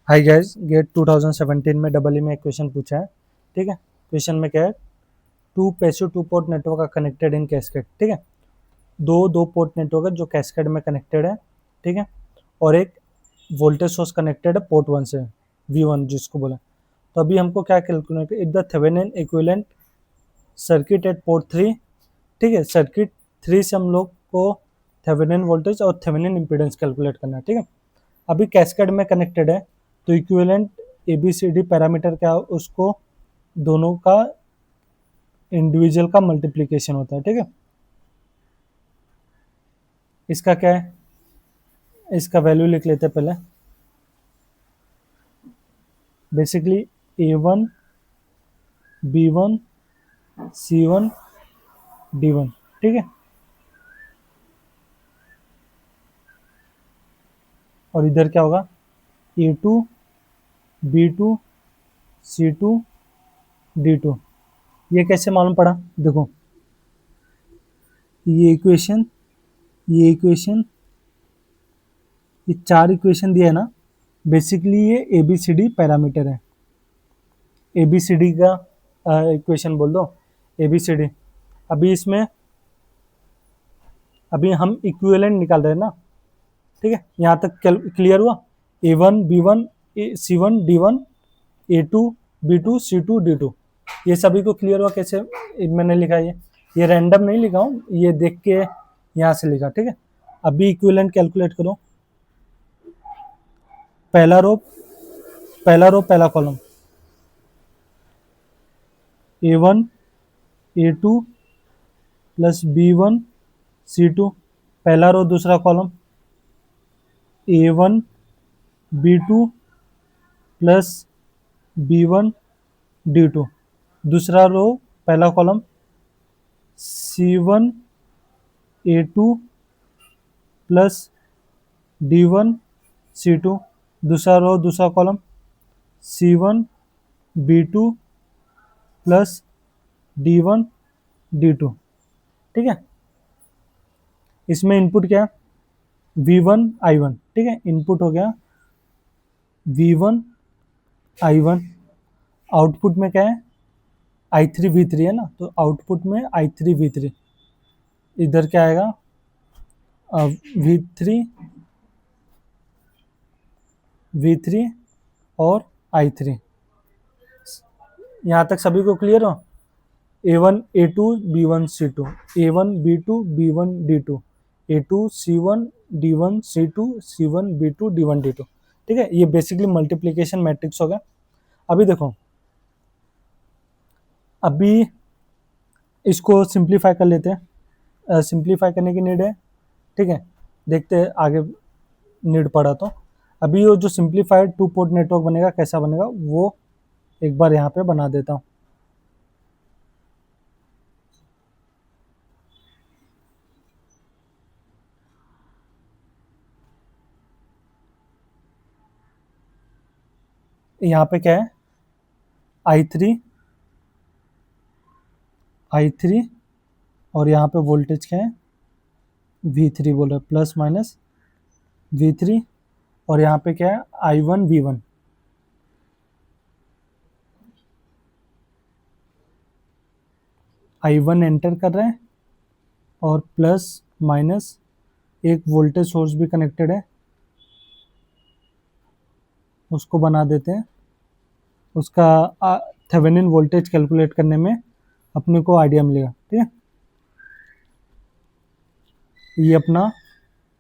Hi guys, gate 2017 में double E में एक क्वेश्चन पूछा है। ठीक है। क्वेश्चन में क्या है, two passive two port network are connected in cascade. ठीक है। दो पोर्ट नेटवर्क है जो कैस्केड में कनेक्टेड है। ठीक है। और एक वोल्टेज सोर्स कनेक्टेड है पोर्ट 1 से, V1 जिसको बोला। तो अभी हमको क्या calculate, if the Thevenin equivalent circuit eight port 3। ठीक है। सर्किट 3 से हम लोग को थेवेनिन वोल्टेज और थेवेनिन इम्पीडेंस कैलकुलेट करना है। ठीक है। अभी कैस्केड में कनेक्टेड है तो इक्विवेलेंट ABCD पैरामीटर क्या है, उसको दोनों का इंडिविजुअल का मल्टीप्लीकेशन होता है। ठीक है। इसका क्या है, इसका वैल्यू लिख लेते हैं पहले। Basically A1 B1 C1 D1। ठीक है। और इधर क्या होगा, A2 B2 C2 D2। ये कैसे मालूम पड़ा, देखो ये इक्वेशन, ये इक्वेशन, ये चार इक्वेशन दिया है ना, बेसिकली ये ABCD पैरामीटर है। ABCD का इक्वेशन बोल दो, ABCD। अभी इसमें अभी हम इक्विवेलेंट निकाल रहे हैं ना। ठीक है। यहाँ तक क्लियर हुआ। A1 B1 C1 D1 A2 B2 C2 D2, ये सभी को क्लियर हुआ कैसे मैंने लिखा। ये रैंडम नहीं लिखा हूँ, ये देख के यहाँ से लिखा। ठीक है। अभी इक्विवेलेंट कैलकुलेट करो। पहला रो पहला column, A1 A2 plus B1 C2। पहला रो दूसरा column, A1 B2 plus B1 D2। दूसरा रो पहला column, C1 A2 plus D1 C2। दूसरा रो दूसरा column, C1 B2 plus D1 D2। ठीक है। इसमें इनपुट क्या है, V1 I1। ठीक है। इनपुट हो गया V1 I1। आउटपुट में क्या है, I3 V3 है ना, तो आउटपुट में I3 V3। इधर क्या आएगा, V3 V3 और I3। यहाँ तक सभी को क्लियर हो। A1 A2 B1 C2, A1 B2 B1 D2, A2 C1 D1 C2 C1 B2 D1 D2। ठीक है। ये बेसिकली मल्टीप्लिकेशन मैट्रिक्स हो गया। अभी देखो, अभी इसको सिंप्लीफाई कर लेते हैं। सिंप्लीफाई करने की नीड है। ठीक है। देखते हैं आगे नीड पड़ा तो। अभी वो जो सिंप्लीफाइड टू पोर्ट नेटवर्क बनेगा कैसा बनेगा, वो एक बार यहाँ पे बना देता हूँ। यहाँ पे क्या है, I3 और यहाँ पे वोल्टेज क्या है, V3 बोल रहे, प्लस माइनस V3। और यहाँ पे क्या है, I1 V1। I1 एंटर कर रहे हैं और प्लस माइनस एक वोल्टेज सोर्स भी कनेक्टेड है, उसको बना देते हैं। उसका थेवेनिन वोल्टेज कैलकुलेट करने में अपने को आइडिया मिलेगा। ठीक है। ये अपना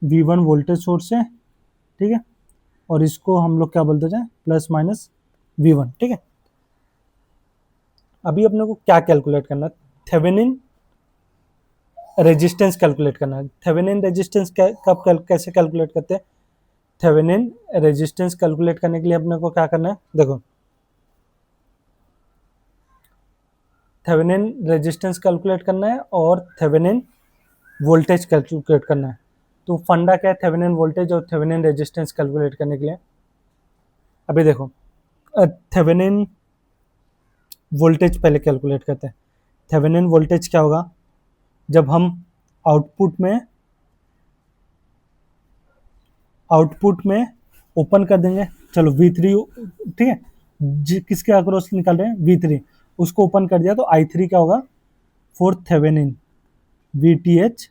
V1 वोल्टेज सोर्स है। ठीक है। और इसको हम लोग क्या बोलते हैं, प्लस माइनस V1। ठीक है। अभी अपने को क्या कैलकुलेट करना है, थेवेनिन रेजिस्टेंस कैलकुलेट करना है। थेवेनिन रेजिस्टेंस कैसे कैलकुलेट करते हैं, थेवेनिन रेजिस्टेंस कैलकुलेट करने के लिए अपने को क्या करना है, देखो थेवेनिन रेजिस्टेंस कैलकुलेट करना है और थेवेनिन वोल्टेज कैलकुलेट करना है। तो फंडा क्या है, थेवेनिन वोल्टेज और थेवेनिन रेजिस्टेंस कैलकुलेट करने के लिए। अभी देखो, थेवेनिन वोल्टेज पहले कैलकुलेट करते हैं। थेवेनिन वोल्टेज क्या होगा, जब हम आउटपुट में ओपन कर देंगे, चलो V3, ठीक है, किसके अक्रॉस निकाल रहे हैं, V3, उसको ओपन कर दिया तो I3 क्या होगा, for Thevenin VTH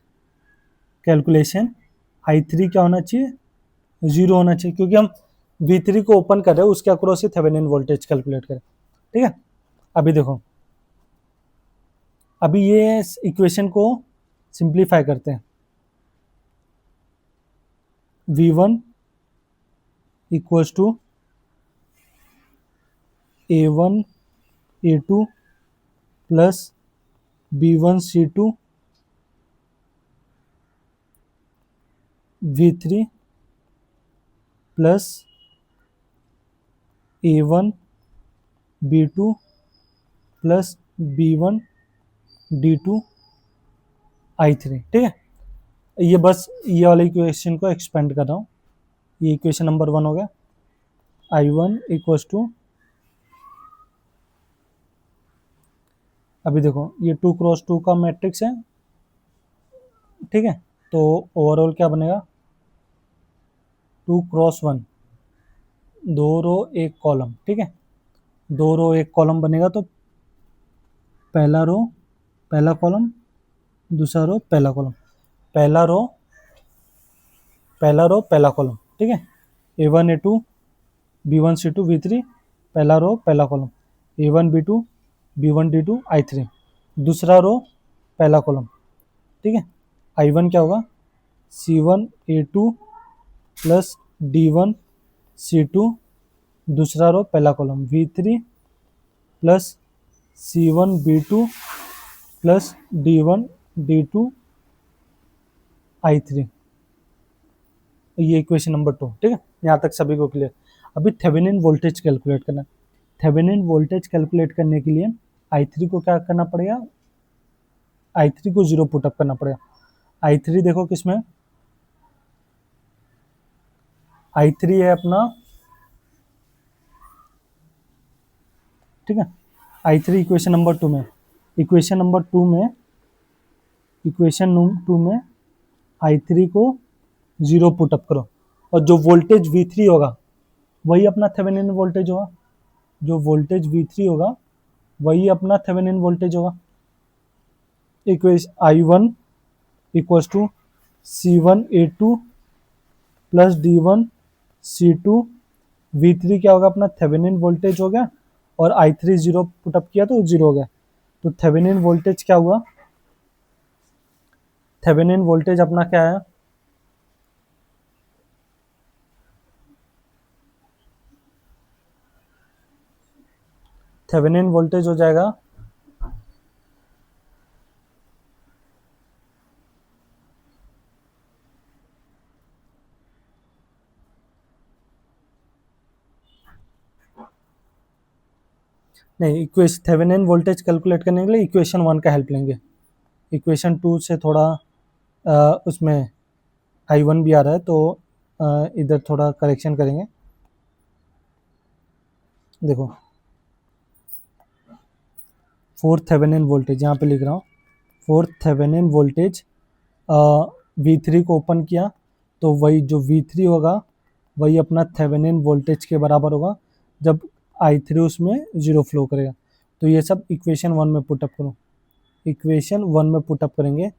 calculation I3 क्या होना चाहिए, 0 होना चाहिए, क्योंकि हम V3 को ओपन कर रहे हैं, उसके अक्रॉस ही थेवेनिन वोल्टेज कैलकुलेट करें, ठीक है। अभी देखो, अभी ये इक्वेशन को सिंप्लीफाई करते हैं, V1 equals to A1 A2 plus B1 C2 V3 plus A1 B2 plus B1 D2 I3, ठीक है। ये बस ये वाले इक्वेशन को एक्सपेंड कर रहा हूँ, ये इक्वेशन नंबर 1 हो गया, I1 इक्वल्स टू, अभी देखो ये 2 क्रॉस 2 का मैट्रिक्स है, ठीक है, तो ओवरऑल क्या बनेगा, 2 क्रॉस 1, 2 रो 1 कॉलम, ठीक है, 2 रो 1 कॉलम बनेगा, तो पहला रो पहला कॉलम, दूसरा रो पहला कॉलम, पहला रो पहला कॉलम, ठीक है, A1 A2 B1 C2 V3, पहला रो पहला column, A1 B2 B1 D2 I3, दूसरा रो पहला कॉलम, ठीक है, I1 क्या होगा, C1 A2 plus D1 C2, दूसरा रो पहला column, V3 plus C1 B2 plus D1 D2 I3, ये इक्वेशन नंबर 2, ठीक है, यहाँ तक सभी को क्लियर। अभी थेवेनिन वोल्टेज कैलकुलेट करना है, थेवेनिन वोल्टेज कैलकुलेट करने के लिए I3 को क्या करना पड़ेगा, I3 को 0 पुटअप करना पड़ेगा। I3 देखो किसमें, I3 है अपना, ठीक है, I3 इक्वेशन नंबर 2 में, इक्वेशन नंबर 2 में, इक्वेशन 2 में I3 को 0 पुटअप करो, और जो वोल्टेज V3 होगा वही अपना थेवेनिन वोल्टेज होगा, जो वोल्टेज V3 होगा वही अपना थेवेनिन वोल्टेज होगा। Equation I1 equals to C1 A2 plus D1 C2, V3 क्या होगा, अपना थेवेनिन वोल्टेज हो गया, और I3 0 पुटअप किया तो 0 हो गया, तो थेवेनिन वोल्टेज क्या हुआ, थेवेनिन वोल्टेज अपना क्या है, थेवेनिन वोल्टेज हो जाएगा नहीं, इक्वेशन थेवेनिन वोल्टेज कैलकुलेट करने के लिए इक्वेशन 1 का हेल्प लेंगे, इक्वेशन 2 से थोड़ा उसमें I1 भी आ रहा है, तो इधर थोड़ा करेक्शन करेंगे। देखो फोर थेवेनिन वोल्टेज यहाँ पे लिख रहा हूँ, फोर थेवेनिन वोल्टेज V3 को ओपन किया तो वही जो V3 होगा वही अपना थेवेनिन वोल्टेज के बराबर होगा जब I3 उसमें 0 फ्लो करेगा। तो ये सब इक्वेशन 1 में पुटअप करो, इक्वेशन 1 में पुटअप करेंगे,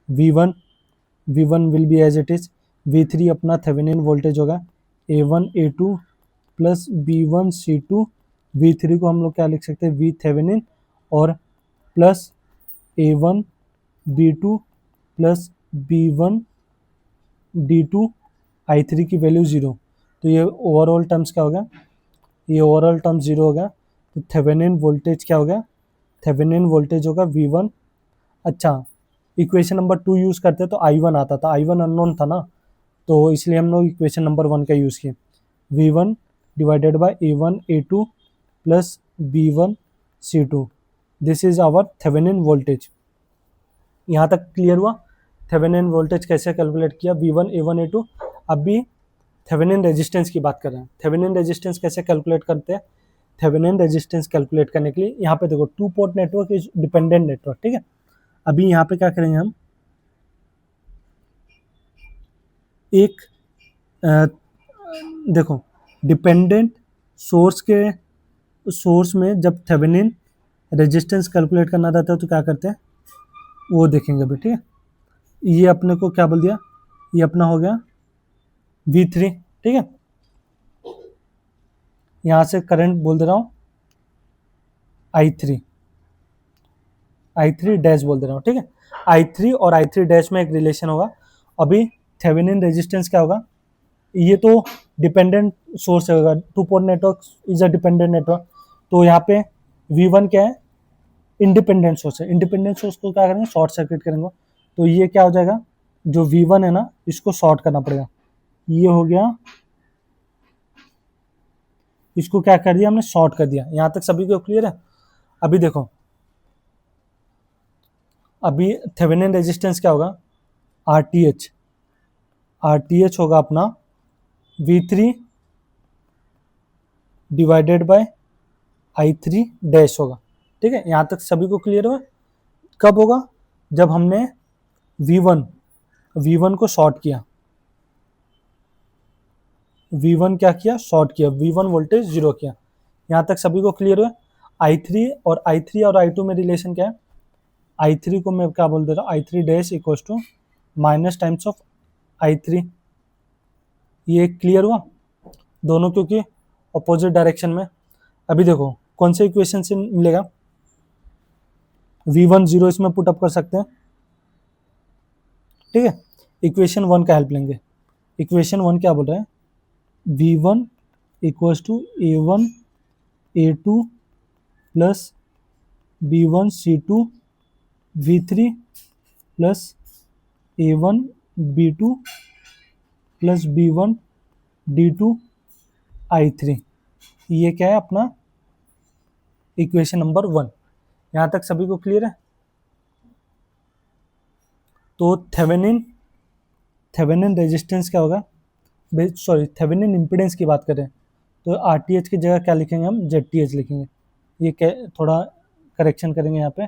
V1 will be as it is, V3 अपना थेवेनिन वोल्टेज होगा A1 A2 plus B1 C2, V3 को हम लोग क्या लिख सकते हैं, V थेवेनिन, और plus A1 B2 plus B1 D2 I3 की वैल्यू 0, तो ये ओवरऑल टर्म्स क्या हो गया, ये ओवरऑल टर्म 0 हो गया, तो थेवेनिन वोल्टेज क्या हो गया, थेवेनिन वोल्टेज होगा V1। अच्छा, इक्वेशन नंबर 2 यूज़ करते तो I1 आता था, I1 अननोन था ना, तो इसलिए हम लोग इक्वेशन नंबर 1 का यूज़ किए, V1 divided by A1 A2 plus B1 C2, this is our Thevenin voltage. यहाँ तक क्लियर हुआ, थेवेनिन वोल्टेज कैसे कैलकुलेट किया, V1 A1 A2। अब भी थेवेनिन रेजिस्टेंस की बात कर रहे हैं, थेवेनिन रेजिस्टेंस कैसे कैलकुलेट करते हैं, थेवेनिन रेजिस्टेंस कैलकुलेट करने के लिए यहाँ पे देखो 2 port network is dependent network, ठीक है। अभी यहाँ पे क्या करेंगे हम, एक देखो डिपेंडेंट सोर्स में जब थेवेनिन रेजिस्टेंस कैलकुलेट करना रहता है तो क्या करते हैं वो देखेंगे अभी, ठीक है। ये अपने को क्या बोल दिया, ये अपना हो गया V3, ठीक है। यहां से करंट बोल दे रहा हूं I3 डैश बोल दे रहा हूँ, ठीक है। I3 और I3 डैश में एक रिलेशन होगा। अभी थेवेनिन रेजिस्टेंस क्या होगा, ये तो डिपेंडेंट सोर्स होगा, to port network is a dependent network, तो यहाँ पे V1 क्या है, इंडिपेंडेंट सोर्स है। इंडिपेंडेंट सोर्स को क्या करेंगे, शॉर्ट सर्किट करेंगे। तो ये क्या हो जाएगा, जो V1 है ना इसको शॉर्ट करना पड़ेगा। ये हो गया, इसको क्या कर दिया हमने, शॉर्ट कर दिया। यहां तक सभी को क्लियर है। अभी देखो, अभी थेवेनिन रेजिस्टेंस क्या होगा, RTH होगा अपना V3 divided by I3 dash होगा, ठीक है। यहां तक सभी को क्लियर हुआ। कब होगा, जब हमने V1 को शॉर्ट किया, V1 क्या किया, शॉर्ट किया, V1 वोल्टेज जीरो किया। यहां तक सभी को क्लियर हुआ। I3 और I2 में रिलेशन क्या है, I3 को मैं क्या बोल दे रहा हूँ, I3 dash equal to minus times of I3। ये क्लियर हुआ, दोनों क्योंकि अपोजिट डायरेक्शन में। अभी देखो कौन से इक्वेशन से मिलेगा, V1 जीरो इसमें पुट अप कर सकते हैं, ठीक है। इक्वेशन 1 का हेल्प लेंगे। इक्वेशन 1 क्या बोल रहा है, V1 equals to A1 A2 plus B1 C2 V3 plus A1 B2 plus B1 D2 I3। ये क्या है अपना इक्वेशन नंबर 1। यहां तक सभी को क्लियर है। तो थेवेनिन रेजिस्टेंस क्या होगा, सॉरी थेवेनिन इम्पीडेंस की बात करें तो RTH की जगह क्या लिखेंगे हम, ZTH लिखेंगे। ये क्या, थोड़ा करेक्शन करेंगे यहाँ पे,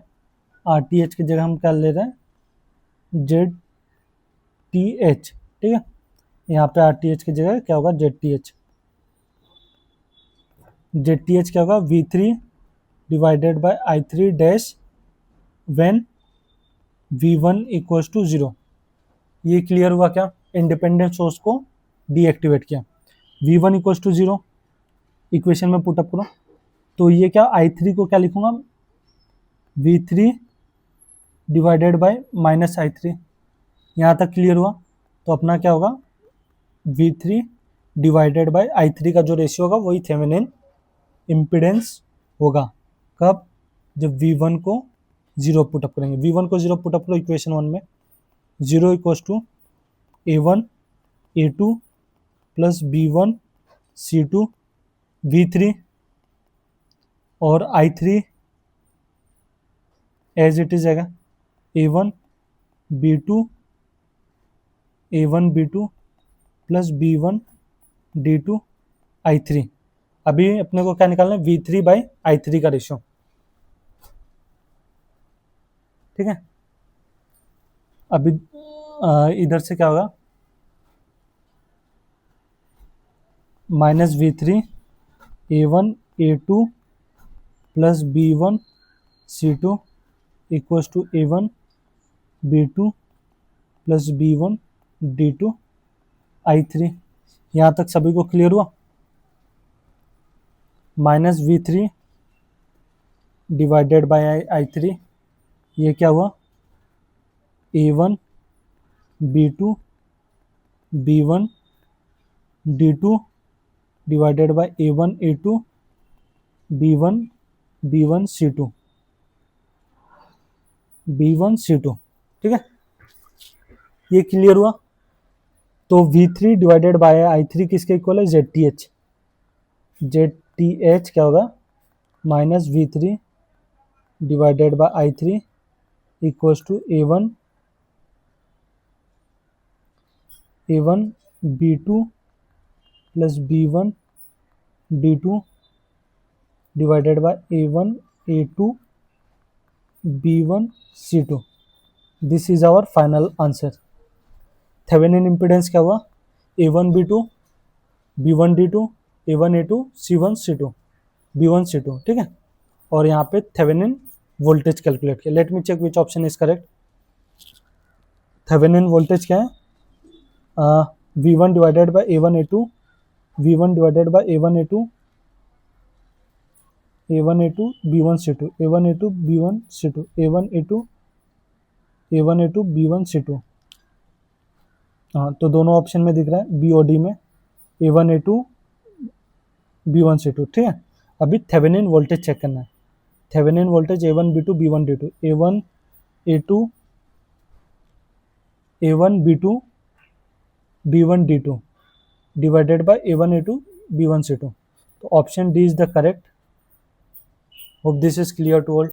RTH की जगह हम क्या ले रहे हैं, ZTH, ठीक है। यहाँ पे RTH की जगह क्या होगा, ZTH क्या होगा, V3 divided by I3 dash when V1 equals to 0। ये क्लियर हुआ क्या, इंडिपेंडेंट सोर्स को डीएक्टिवेट किया। V1 इक्वल्स टू 0 इक्वेशन में पुटअप करो, तो ये क्या, I3 को क्या लिखूंगा, V3 divided bye minus I3। यहाँ तक क्लियर हुआ। तो अपना क्या होगा, V3 डिवाइडेड बाय I3 का जो रेशियो होगा वही थेवेनिन इम्पीडेंस होगा। कब, जब V1 को 0 पुटअप करेंगे। V1 को 0 पुटअप करो इक्वेशन 1 में, 0 equals to A1 A2 plus B1 C2 V3 और I3 एज इट इज आएगा A1 B2 plus B1 D2 I3। अभी अपने को क्या निकालना है, V3 बाई I3 का रेशियो, ठीक है। अभी इधर से क्या होगा, -V3 A1 A2 plus B1 C2 equals to A1 B2 plus B1 D2 I3। यहाँ तक सभी को क्लियर हुआ। -V3 डिवाइडेड बाय I3, ये क्या हुआ, A1 B2 B1 D2 divided by A1 A2 B1 C2 ठीक है। ये क्लियर हुआ। तो V3 डिवाइडेड बाय I3 किसके इक्वल है, ZTH क्या होगा, -V3 divided by I3 equals to A1 B2 plus B1 D2 divided by A1 A2 B1 C2। This is our final answer. Thevenin impedance क्या हुआ, A1 B2 B1 D2, A1 A2, C1 C2, B1 C2, ठीक है। और यहाँ पे Thevenin voltage calculate किया। Let me check which option is correct. Thevenin voltage क्या है? V1 divided by A1 A2, V1 divided by A1 A2, A1 A2, B1 C2, A1 A2, B1 C2, A1 A2, A1 A2, B1 C2। हाँ, तो दोनों option में दिख रहा है BOD में A1 A2, B1 C2, ठीक है। अभी थेवेनिन वोल्टेज चेक करना है। Thevenin voltage A1 B2, B1 D2, A1A2, A1B2, B1D2 divided by A1A2, B1C2। तो option D is the correct. Hope this is clear to all.